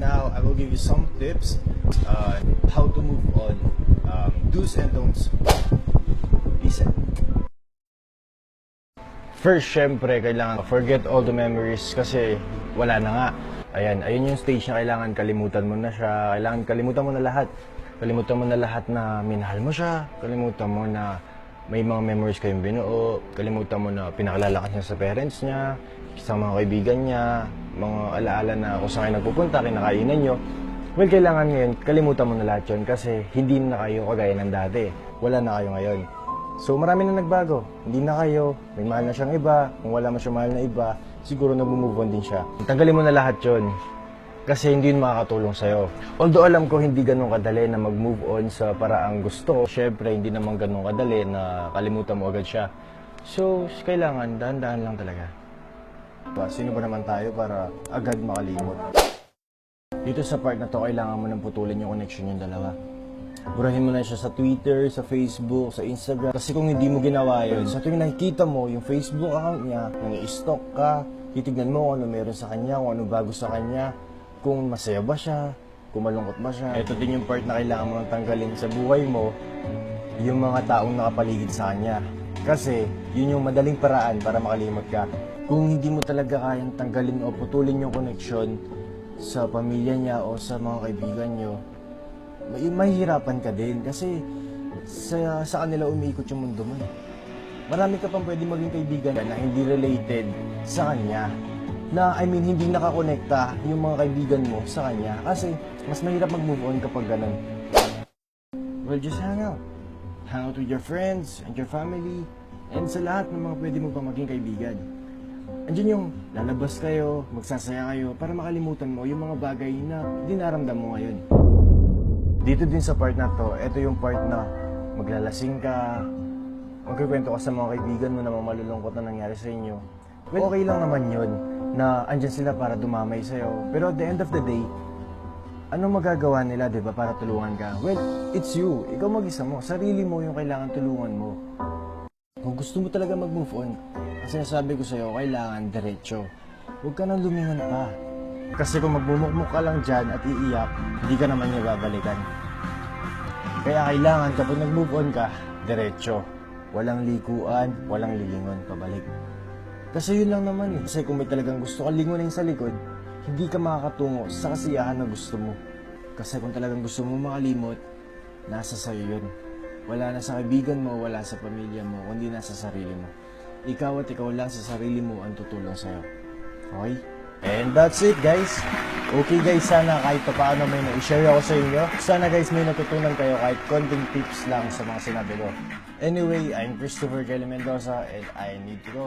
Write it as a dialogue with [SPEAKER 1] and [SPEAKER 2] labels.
[SPEAKER 1] Now, I will give you some tips how to move on. Do's and don'ts. Peace out. First, syempre, kailangan forget all the memories kasi wala na nga. Ayun yung stage na kailangan kalimutan mo na siya. Kailangan kalimutan mo na lahat. Kalimutan mo na lahat na minahal mo siya. Kalimutan mo na may mga memories kayong binuo. Kalimutan mo na pinakalala ka niya sa parents niya, sa mga kaibigan niya, mga alaala na kung saan kayo nagpupunta, kinakainan niyo. Well, kailangan ngayon, kalimutan mo na lahat yun kasi hindi na kayo kagaya ng dati. Wala na kayo ngayon. So, marami na nagbago. Hindi na kayo, may mahal na siyang iba. Kung wala mo siyang mahal na iba, siguro nag-move on din siya. Tanggalin mo na lahat yun kasi hindi yun makakatulong sa'yo. Although alam ko hindi ganun kadali na mag-move on sa paraang gusto. Siyempre, hindi naman ganun kadali na kalimutan mo agad siya. So, kailangan, dahan-dahan lang talaga. Sino ba naman tayo para agad makalimot? Dito sa part na to, kailangan mo nang putulin yung connection yung dalawa. Burahin mo na siya sa Twitter, sa Facebook, sa Instagram. Kasi kung hindi mo ginawa yun, sa tuwing nakikita mo yung Facebook account niya, nang i-stalk ka, titignan mo kung ano meron sa kanya, kung ano bago sa kanya, kung masaya ba siya, kung malungkot ba siya. Ito din yung part na kailangan mo nang tanggalin sa buhay mo, yung mga taong nakapaligid sa kanya. Kasi yun yung madaling paraan para makalimot ka. Kung hindi mo talaga kayang tanggalin o putulin yung connection sa pamilya niya o sa mga kaibigan niyo, mahihirapan ka din kasi sa kanila umiikot yung mundo mo. Marami ka pang pwede maging kaibigan na hindi related sa kanya. Hindi nakakonekta yung mga kaibigan mo sa kanya kasi mas mahirap mag-move on kapag ganun. Well, just hang out. Hang out with your friends and your family and sa lahat ng mga pwede mo pang maging kaibigan. Andiyan yung lalabas kayo, magsasaya kayo para makalimutan mo yung mga bagay na dinaramdam mo ngayon. Dito din sa part na to, ito yung part na maglalasing ka, magkikwento ka sa mga kaibigan mo na mga malulungkot na nangyari sa inyo. Well, okay lang naman yun na andyan sila para dumamay sa'yo. Pero at the end of the day, anong magagawa nila, di ba, para tulungan ka? Well, it's you. Ikaw mag-isa mo. Sarili mo yung kailangan tulungan mo. Kung gusto mo talaga mag-move on, kasi nasabi ko sa'yo, kailangan diretso. Huwag ka nang lumingon pa. Kasi kung magbumukmuk ka lang dyan at iiyak, hindi ka naman niya babalikan. Kaya kailangan kapag nag-move on ka, diretso. Walang likuan, walang lilingon, pabalik. Kasi yun lang naman eh. Kasi kung may talagang gusto kang lingunin sa likod, hindi ka makakatungo sa kasiyahan na gusto mo. Kasi kung talagang gusto mo makalimot, nasa sayo yun. Wala na sa kaibigan mo, wala sa pamilya mo, kundi nasa sarili mo. Ikaw at ikaw lang sa sarili mo ang tutulong sa'yo. Okay? And that's it, guys. Okay, guys, sana kahit paano may na-share ako sa inyo. Sana, guys, may natutunan kayo kahit konting tips lang sa mga sinabi ko. Anyway, I'm Christopher Kelly Mendoza and I need to go.